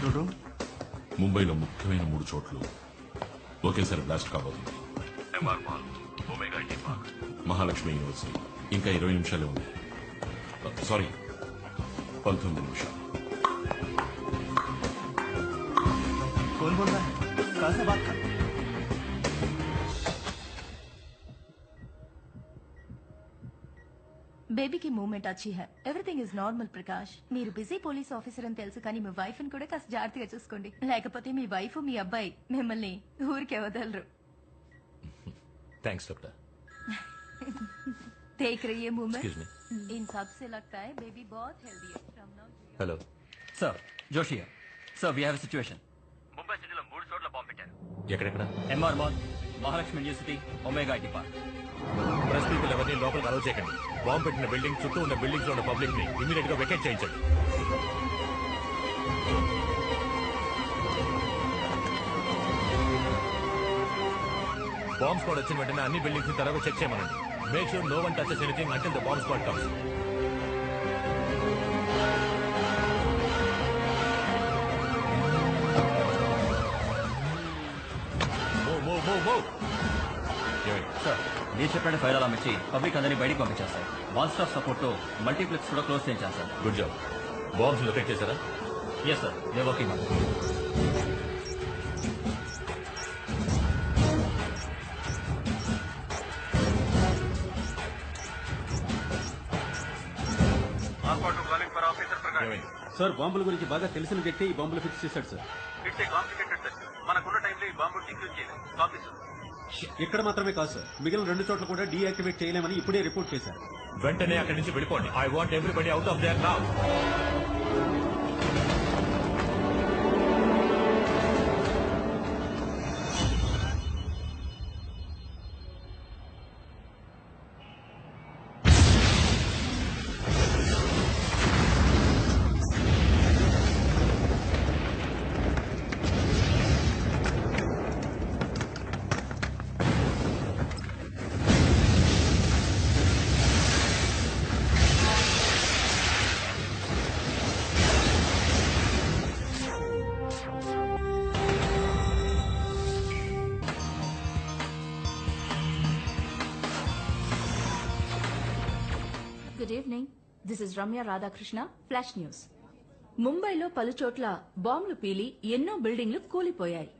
Control room. ముంబైలో ముఖ్యమైన 3 చోట్లు ఒకేసారి బ్లాస్ట్ కాబోతుంది. MR mall, Omega IT park, Mahalakshmi university. ఇంకా 20 నిమిషాలే ఉంది. సారీ, 19 నిమిషాలు. कौन बोल रहा है? कहाँ से बात कर? బేబీకి మూమెంట్ అచ్చి high. Everything is normal Prakash. మీరు బిజీ పోలీస్ ఆఫీసర్ అని తెలుసు, కానీ మీ వైఫ్ ని కూడా కాస్త జాగ్రత్తగా చూసుకోండి. లేకపోతే మీ వైఫ్ మీ అబ్బాయి మిమ్మల్ని ఊరికే వదలరు. Thanks doctor. देख रही है मूवमेंट. Excuse me. इन सब से लगता है बेबी बहुत हेल्दी है. Hello sir Joshi sir we have a situation. Mumbai సిటీలో 3 చోట్ల బాంబు పెట్టారు. ఎక్కడెక్కడ? MR mall, Mahalakshmi university, Omega IT park. Press people ఎవరిని లోపలికి అలౌ చేయకండి. బాంబు పెట్టిన బిల్డింగ్ చుట్టూ ఉన్న బిల్డింగ్స్ లో ఉన్న పబ్లిక్ ని ఇమీడియట్ గా వెకేట్ చేయించండి. బాంబ్ స్క్వాడ్ వచ్చిన వెంటనే అన్ని బిల్డింగ్స్ ని తరగా చెక్ చేయమనండి. Make sure no one touches anything until the bomb squad comes. Sir మీరు చెప్పిన ఫైర్ అలాం ఇచ్చి పబ్లిక్ అందరినీ బయటికి పంపించేస్తారు. వన్ స్టాప్ సపోర్ట్ తో మల్టీప్లెక్స్ కూడా క్లోజ్ చేయించారు sir. Good job. Bombs locate చేశారా? Yes sir, they working on. Sir బాంబుల గురించి బాగా తెలిసిన వ్యక్తి ఈ బాంబులు ఫిక్స్ చేశాడు sir. It's a complicated search. మనకున్న టైంలో ఈ బాంబు డిక్యూజ్ చేయలేదు. Copy sir. ఇక్కడ మాత్రమే కాదు సార్, మిగిలిన 2 చోట్ల కూడా డీయాక్టివేట్ చేయలేమని ఇప్పుడే రిపోర్ట్ చేశారు. వెంటనే అక్కడి నుంచి వెళ్ళిపోండి. I want everybody out of their now. Good evening. This is Ramya Radhakrishna, flash news. ముంబైలో పలుచోట్ల బాంబులు పీలి ఎన్నో బిల్డింగ్లు కూలిపోయాయి.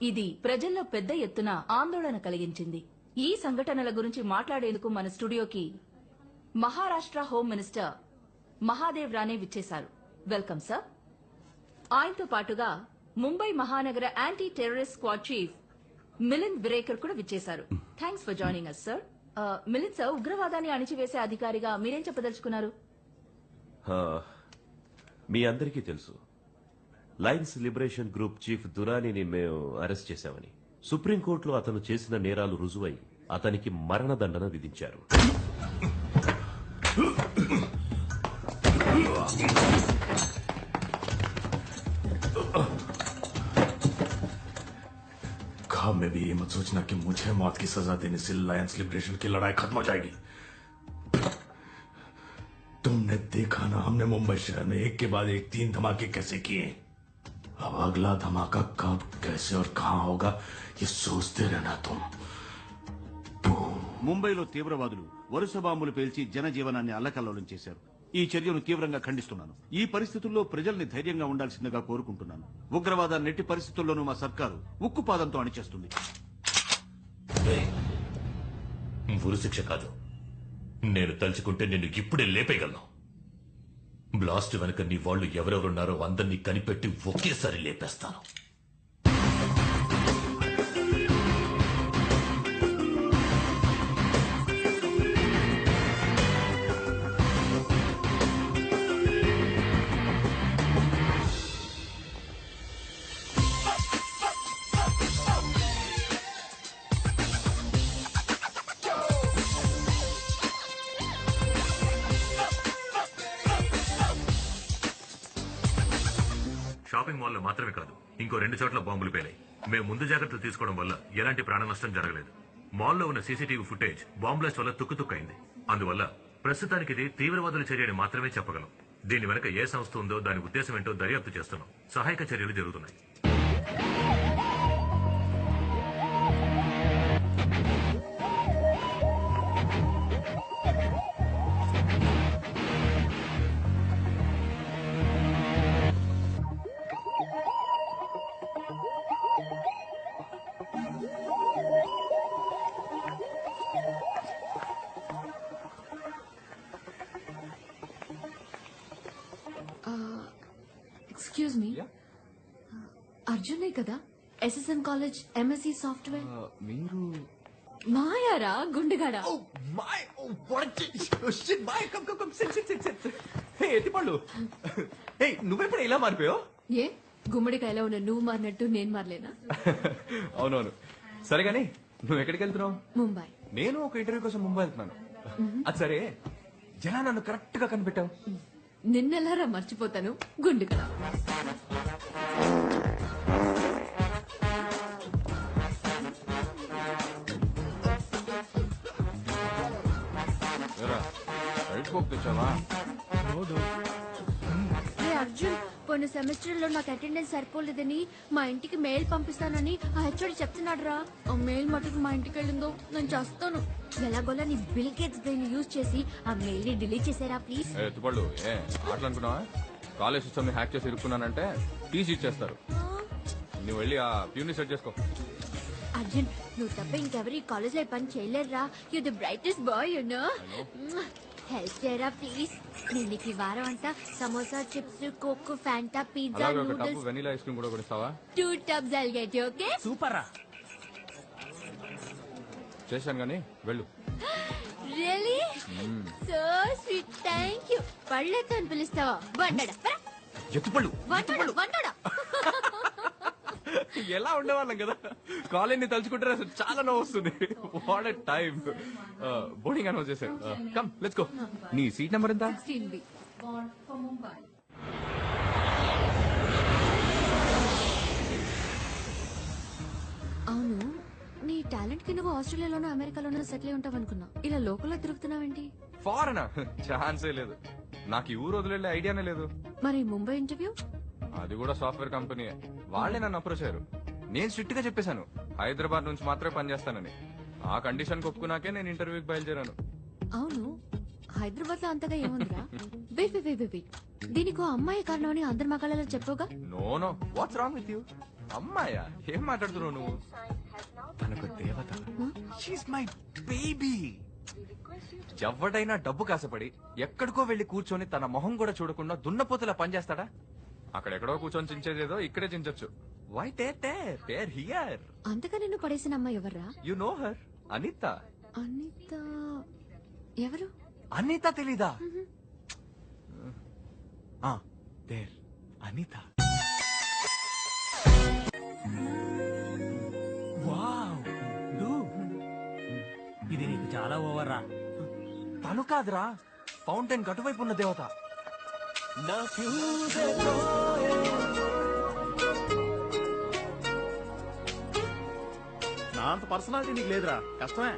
ఇది ప్రజల్లో పెద్ద ఎత్తున ఆందోళన కలిగించింది. ఈ సంఘటనల గురించి మాట్లాడేందుకు మన స్టూడియోకి మహారాష్ట్ర హోమ్ మినిస్టర్ మహాదేవ్ రానే విచ్చేశారు. Welcome sir. ఆయనతో పాటుగా ముంబై మహానగర anti terrorist squad chief Milind Birekar కూడా విచ్చేశారు. Thanks for joining us sir. Milind sir, ఉగ్రవాదాన్ని అణిచివేసే అధికారిగా మీరేం చెప్పదలుచుకున్నారు? మీ అందరికీ తెలుసు, లయన్స్ లిబరేషన్ గ్రూప్ చీఫ్ దురానీని మేము అరెస్ట్ చేశామని. సుప్రీంకోర్టులో అతను చేసిన నేరాలు రుజువై అతనికి మరణదండన విధించారు. ख्वाब में भी ये मत सोचना कि मुझे मौत की सजा देने से लायंस लिबरेशन की लड़ाई खत्म हो जाएगी. तुमने देखा ना, हमने मुंबई शहर में एक के बाद एक 3 धमाके कैसे किए. अब अगला धमाका कब, कैसे और कहां होगा, ये सोचते रहना तुम. ముంబైలో తీవ్రవాదులు వరుస బాంబులు పేల్చి జనజీవనాన్ని అల్లకల్లోలం చేశారు. ఈ చర్యను తీవ్రంగా ఖండిస్తున్నాను. ఈ పరిస్థితుల్లో ప్రజల్ని ధైర్యంగా ఉండాల్సిందిగా కోరుకుంటున్నాను. ఉగ్రవాదాన్ని ఎట్టి పరిస్థితుల్లోనూ మా సర్కారు ఉక్కుపాదంతో అణిచేస్తుంది. ఉరి శిక్ష కాదు, నేను తలుచుకుంటే నిన్ను ఇప్పుడే లేపేయగలను. బ్లాస్ట్ వెనక నీ వాళ్ళు ఎవరెవరున్నారో అందరినీ కనిపెట్టి ఒకేసారి లేపేస్తాను. షాపింగ్ మాల్లో మాత్రమే కాదు, ఇంకో 2 చోట్ల బాంబులు పేలాయి. మేము ముందు జాగ్రత్తలు తీసుకోవడం వల్ల ఎలాంటి ప్రాణ నష్టం జరగలేదు. మాల్లో ఉన్న సీసీటీవీ ఫుటేజ్ బాంబ్ బ్లాస్ట్ వల్ల తుక్కుతుక్కైంది. అందువల్ల ప్రస్తుతానికి ఇది తీవ్రవాదుల చర్యని మాత్రమే చెప్పగలం. దీని వెనక ఏ సంస్థ ఉందో దాని ఉద్దేశం ఏంటో దర్యాప్తు చేస్తున్నాం. సహాయక చర్యలు జరుగుతున్నాయి. ఎక్స్క్యూజ్ మీ, అర్జునే కదా ఎస్ఎస్ఎం కాలేజ్ ఎంఎస్సి సాఫ్ట్వేర్? మీరు మాయారా గుండెగాడా? ఎత్తిపళ్ళు నువ్వెప్పుడు ఇలా మారిపోయావు? ఏ గుమ్మడికాయలో ఉన్న నువ్వు మారినట్టు నేను మారలేనా? అవునవును, సరే గాని నువ్వు ఎక్కడికి వెళ్తున్నావు? ముంబై. నేను ఒక ఇంటర్వ్యూ కోసం ముంబై వెళ్తున్నాను. అది సరే, ఎలా నన్ను కరెక్ట్ గా కనిపెట్టావు? నిన్నెలారా మర్చిపోతాను గుండెగడా. అర్జున్, పోయిన సెమిస్టర్ లో నాకు అటెండెన్స్ సరిపోలేదని మా ఇంటికి మెయిల్ పంపిస్తానని ఆ హెచ్ఓడి చెప్తున్నాడు రా. ఆ మెయిల్ మటుకు మా ఇంటికి వెళ్ళిందో నేను చేస్తాను. ఎలాగోలా నీ బిల్ గేట్స్ బ్రెయిన్ యూజ్ చేసి ఆ మెయిల్ ని డిలీట్ చేసారా ప్లీజ్. ఎత్తుపళ్ళు అట్లా అనుకున్నావా? కాలేజ్ సిస్టమ్ ని హ్యాక్ చేసి ఇరుక్కున్నానంటే టీసీ ఇచ్చేస్తారు. నువ్వు వెళ్ళి ఆ ప్యూని సెట్ చేసుకో. అర్జున్, నువ్వు తప్ప ఇంకెవరు ఈ కాలేజ్ లో పని చేయలేరురా. You the brightest boy you know. Help చేయరా ప్లీజ్. నేను నీకు ఈ వారం అంతా samosa, chips, coke, Fanta, pizza, noodles, vanilla ice cream కూడా కొనిస్తావా? 2 tubs I'll get you, okay? Super రా. చేశాను గానీ వెళ్ళు. Really? So sweet. Thank you. పళ్ళెత్తు అని పిలుస్తావా? వండడా ఎత్తుపళ్ళు వండడా. ఎలా ఉండేవాళ్ళం కదా, కాలేజ్ తలుచుకుంటే అసలు చాలా నవ్వు వస్తుంది. What a time. Boarding announce చేశారు. Come let's go. నీ సీట్ నెంబర్ ఎంత? 16B. Born for Mumbai. అవును, నీ టాలెంట్ కి నువ్వు ఆస్ట్రేలియాలోనూ అమెరికాలోనూ సెటిల్ అయి ఉంటావు అనుకున్నా. ఇలా లోకల్లో తిరుగుతున్నావేంటి? ఫారెన్ ఛాన్సే లేదు. నాకు ఈ ఊరు వదిలే ఐడియానే లేదు. మరి ముంబై ఇంటర్వ్యూ? అది కూడా సాఫ్ట్వేర్ కంపెనీ. వాళ్ళే నన్ను అప్రోచ్ అయ్యారు. నేను స్ట్రిక్ట్ గా చెప్పేశాను హైదరాబాద్ నుంచి మాత్రమే పనిచేస్తానని. ఆ కండిషన్ ఒప్పుకున్నాకే నేను ఇంటర్వ్యూకి బయలుదేరాను. అవును, హైదరాబాద్ లో అంతగా ఏముందిరా? వెయిట్ వెయిట్ వెయిట్ వెయిట్, దీనికి అమ్మాయి కారణమని అందరి మగాళ్ళలో చెప్పవుగా? No no, what's wrong with you? అమ్మాయా? ఏం మాట్లాడుతున్నావు నువ్వు? తనకు దేవత. She's my baby. ఎవడైనా డబ్బు కాసపడి ఎక్కడికో వెళ్లి కూర్చొని తన మొహం కూడా చూడకుండా దున్నపోతులా పనిచేస్తాడా? అక్కడెక్కడో కూర్చొని చించేదేదో ఇక్కడే చించొచ్చు. Why tear here. అంతగా నిన్ను పడేసిన అమ్మాయి ఎవర్రా? You know her, Anitha. Anitha ఎవరు? అనిత తెలీదా? దేర్ అనిత. వావ్, ఇది నీకు చాలా ఓవర్ రా. తను కాదురా, ఫౌంటైన్ గటువైపు ఉన్న దేవత. నా అంత పర్సనాలిటీ నీకు లేదురా, కష్టమే.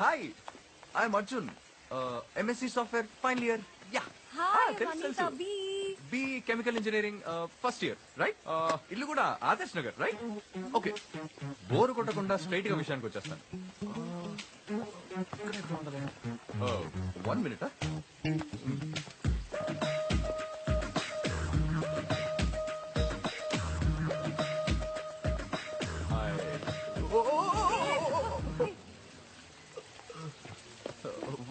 Hi, I'm Arjun, MSc software final year. Yeah, B chemical engineering first year, right? ఇల్లు కూడా Adarsh Nagar, right? Okay, bore కొట్టకుండా స్ట్రైట్ గా విషయానికి వచ్చేస్తాను. 1 minute.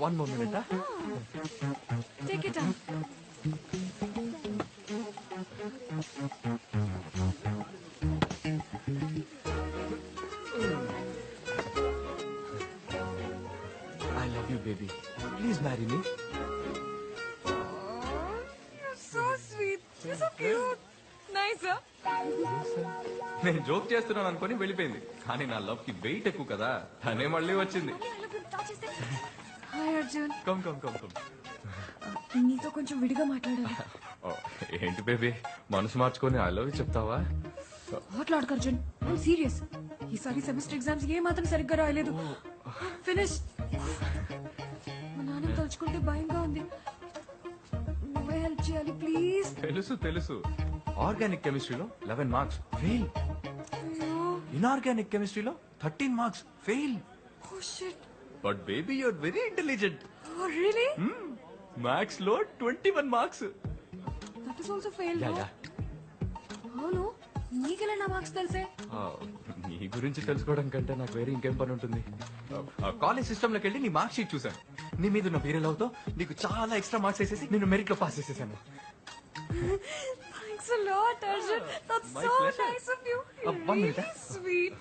One more minute. Take it off. I love you, baby. Please marry me. You're so sweet. You're so cute. Nice, huh? నేను joke చేస్తున్నాను అనుకుని వెళ్ళిపోయింది, కానీ నా లవ్ కి వెయిట్ ఎక్కువ కదా, తనే మళ్ళీ వచ్చింది. Hi Arjun. Come come come come. నీతో కొంచెం విడిగా మాట్లాడాలి. ఏంటి బేబీ, మనసు మార్చుకొని ఐ లవ్ యూ చెప్తావా? మాట్లాడకు అర్జున్, ఐమ్ సీరియస్. ఈసారి సెమిస్టర్ ఎగ్జామ్స్ ఏ మాత్రం సరిగ్గా రాయలేదు. ఫినిష్. మా నాన్న తలుచుకుంటే భయంగా ఉంది. నువ్వే హెల్ప్ చేయాలి ప్లీజ్. తెలుసు. ఆర్గానిక్ కెమిస్ట్రీలో 11 మార్క్స్ ఫెయిల్. ఇన్ఆర్గానిక్ కెమిస్ట్రీలో 13 marks fail. Oh shit. But baby you're very intelligent. Oh really? Maths లో 21 marks. That is also fail. అవును, నీకెలా నా మార్క్స్ తెలిసే? నీ గురించి తెలుసుకోవడం కంటే నాకు వేరే ఇంకేం పని ఉంటుంది. కాలేజ్ సిస్టమ్ లోకి వెళ్ళి నీ మార్క్ షీట్ చూసాను. నీ మీద ఉన్న వీరే లవ్ తో నీకు చాలా ఎక్స్ట్రా మార్క్స్ వేసేసి నేను మెరిట్ లో పాస్ చేసేసాను. Thanks a lot, Arjun. That's My so pleasure. nice of you. One minute. Really sweet.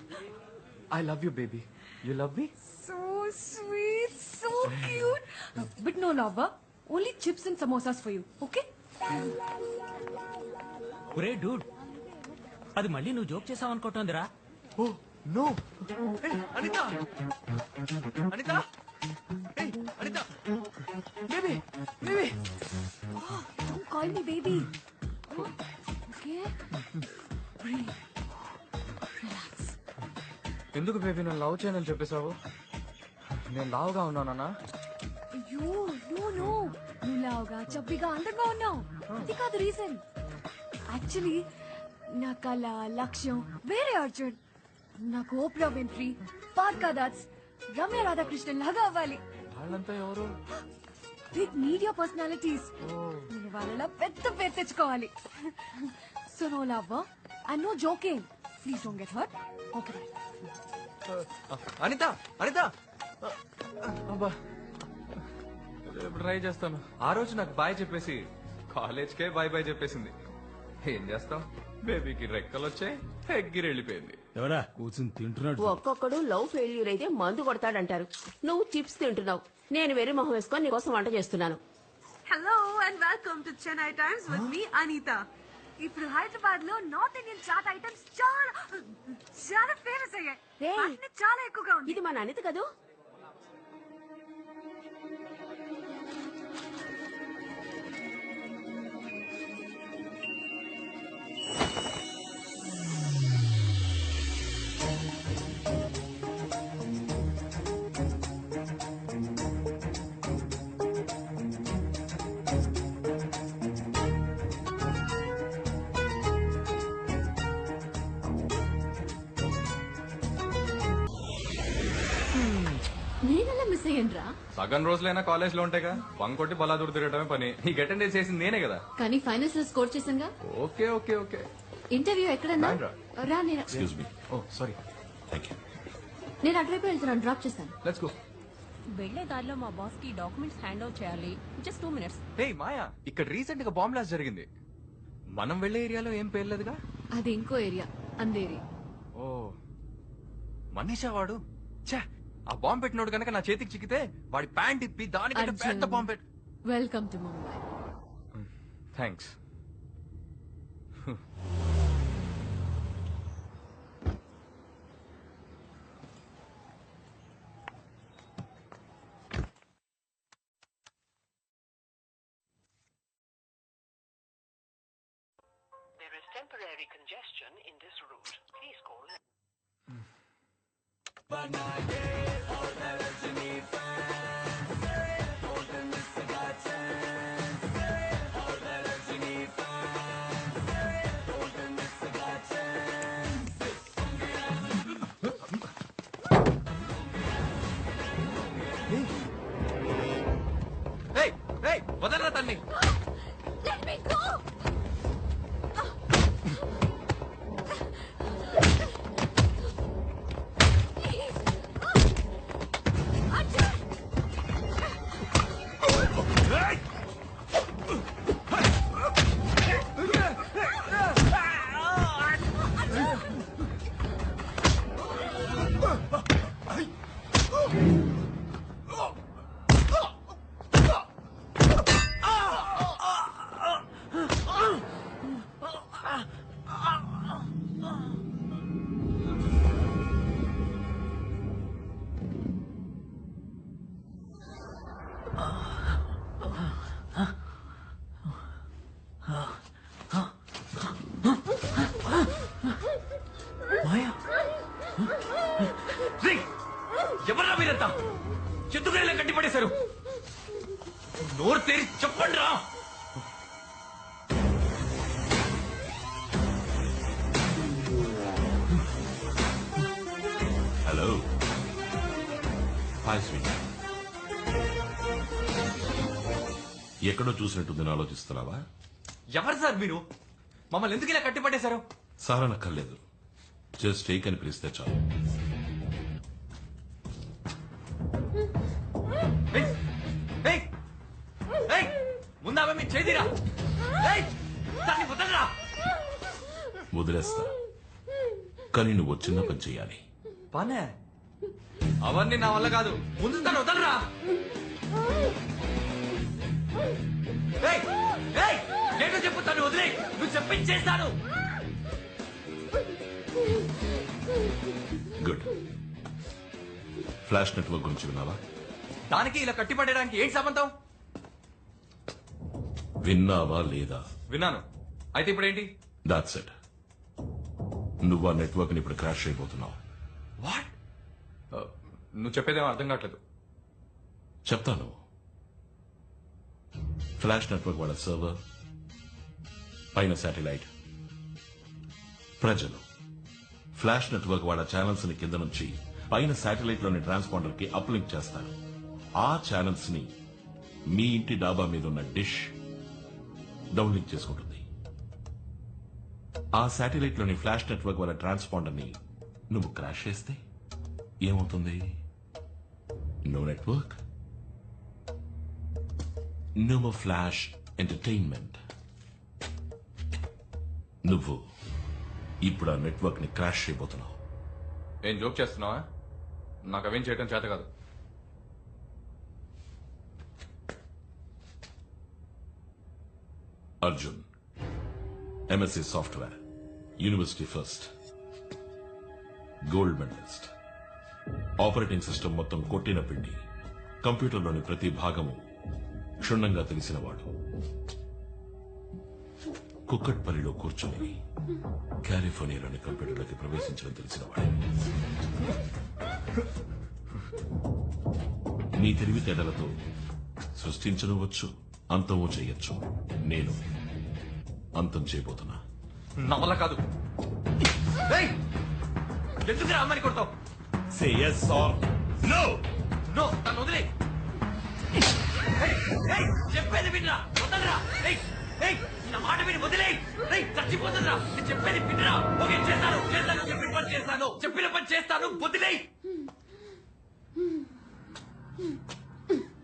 I love you, baby. You love me? So sweet, so cute. But no love, huh? Only chips and samosas for you, okay? ఒరే Dude, అది మళ్ళీ నువ్వు joke చేసావు అనుకుంటోందిరా. Oh, no. Hey, Anita! Anita! Hey, Anita! Baby! Oh, don't call me baby. Okay? Breathe. Relax. ఎందుకు baby నన్ను love చేయనని చెప్పేశావు? నేను లావుగా ఉన్నానా? అయ్యో, no. నువ్వు లావుగా, చబ్బిగా, అందంగా ఉన్నావు. అది కాదు రీజన్. యాక్చువల్లీ నా కళ, లక్ష్యం వేరే అర్జున్. నాకు ఓప్రా విన్ఫ్రీ, పార్కా దాట్స్, రమ్య రాధాకృష్ణన్ లాగా అవ్వాలి. వాళ్ళంతా ఎవరు? Big media personalities. నేను వాళ్ళలా పెద్ద పేరు తెచ్చుకోవాలి. So no love and no joking. Please don't get hurt. Okay bye. Anitha! అబ్బా, రేపు ట్రై చేస్తాను. ఆ రోజు నాకు బాయ్ చెప్పేసి కాలేజ్కే బాయ్ చెప్పేసింది. ఏం చేస్తాం, బేబీకి రెక్కలు వచ్చాయి, ఎగ్గిరి వెళ్ళిపోయింది. ఎవరా కూర్చుని తింటున్నాడు? ఒక్కొక్కడు లవ్ ఫెయిల్యూర్ అయితే మందు కొడతాడంటారు. నువ్వు చిప్స్ తింటున్నావు, నేను వెర్రి మొహం వేసుకొని నీకోసం వంట చేస్తున్నాను. Hello and welcome to Chennai times with me Anitha. ఇప్పుడు హైదరాబాద్ లో నార్త్ ఇండియన్ చాట్ ఐటమ్స్ చాలా ఫేమస్ అయ్యాయి. వాటిని చాలా ఎక్కువగా ఉంది. ఇది మన అనిత కదూ? నేనెలా మిస్ అయ్యానురా? సగం రోజులైనా కాలేజ్ లో ఉంటాయిగా, పంకొట్టి బలాదూరు తిరగడమే పని. నీకు అటెండెన్స్ చేసింది నేనే కదా. కానీ ఫైనల్స్ లో స్కోర్ చేసాగా. ఓకే. ఇంటర్వ్యూ ఎక్కడన్నా? రా, నేను excuse me. Oh sorry. Thank you. నేను అటువైపు వెళ్తున్నాను, డ్రాప్ చేస్తాను. Let's go. వెళ్లే దారిలో మా బాస్ కి డాక్యుమెంట్స్ హ్యాండ్ ఓవర్ చేయాలి. Just 2 minutes. హే మాయా, ఇక్కడ రీసెంట్ గా బాంబ్ బ్లాస్ట్ జరిగింది. మనం వెళ్లే ఏరియాలో ఏం పేర్లేదుగా? అది ఇంకో ఏరియా, అందేరి. ఓ మనీషా వాడు. ఛే, ఆ బాంబ్ పెట్టినోడు కనుక నా చేతికి చిక్కితే వాడి ప్యాంట్ ఇప్పి దానికంటే పెద్ద బాంబ్ పెట్టు. Welcome to Mumbai. Thanks. There is temporary congestion in this route. Please call. వదలరా తన్ని. Let me go. Please. ఎవరా మీరంతా ఎందుకు ఇలా కట్టిపడేశారు నోరు తెరి చెప్పండి రా హలో హాయ్ స్వీట్ ఎక్కడో చూసినట్టుంది ఆలోచిస్తున్నావా? ఎవరు సార్ మీరు? మమ్మల్ని ఎందుకు ఇలా కట్టిపట్టేశారు? సార్ అనక్కర్లేదు, జస్ట్ టేక్ అని పిలిస్తే చాలు. ముందా మీ చేదిరా వదిలేస్తా, కానీ నువ్వు చిన్న పని చెయ్యాలి. పనే అవన్నీ నా వల్ల కాదు. ముందు తను వదలరా. నేను చెప్పుతాను, వదిలే. నువ్వు చెప్పించేస్తాను. గుడ్. ఫ్లాష్ నెట్వర్క్ గురించి విన్నావా? దానికి ఇలా కట్టిపడడానికి ఏంటి సంబంధం? విన్నావా లేదా? విన్నాను. అయితే ఇప్పుడు ఏంటి? That's it. నువ్వు ఆ నెట్వర్క్ ని ఇప్పుడు క్రాష్ అయిపోతున్నావు. వాట్? నువ్వు చెప్పేదేమో అర్థం కావట్లేదు. చెప్తాను. ఫ్లాష్ నెట్వర్క్ వాళ్ళ సర్వర్, పైన శాటిలైట్, ప్రజలు ఫ్లాష్ నెట్వర్క్ వాళ్ళ ఛానల్స్ ని కింద నుంచి పైన శాటిలైట్ లోని ట్రాన్స్పాండర్ కి అప్లింక్ చేస్తారు. ఆ ఛానల్స్ ని మీ ఇంటి డాబా మీద ఉన్న డిష్ డౌన్లింక్ చేసుకుంటుంది. ఆ శాటిలైట్ లోని ఫ్లాష్ నెట్వర్క్ వాళ్ళ ట్రాన్స్పాండర్ ని నువ్వు క్రాష్ చేస్తే ఏమవుతుంది? No network, no more flash entertainment. నువ్వు ఇప్పుడు ఆ నెట్వర్క్ ని క్రాష్ చేయబోతున్నావు. ఏం జోక్ చేస్తున్నావా? నాకు అవేం చేయడం చేత కాదు. Arjun, MSc software, university first, gold medalist, operating system మొత్తం కొట్టిన పిండి, కంప్యూటర్లోని ప్రతి భాగము క్షుణ్ణంగా తెలిసినవాడు, కుక్కట్పల్లిలో కూర్చొని కాలిఫోర్నియాలోని కంప్యూటర్లోకి ప్రవేశించడం తెలిసినవాడు. నీ తెలివితేటలతో సృష్టించవచ్చు, అంతమో చేయొచ్చు. నేను అంతం చేయబోతున్నా. నా వల్ల కాదు. ఎందుకు అమ్మని కొడతావు? Say yes or no. No, నన్ను వదిలే. చెప్పేది వినరా, వదలరా. నా మాట విని వదిలే. చచ్చిపోతుందిరా. నేను చెప్పేది వినరా. ఓకే, చేస్తాను, చెప్పిన పని చేస్తాను, వదిలే.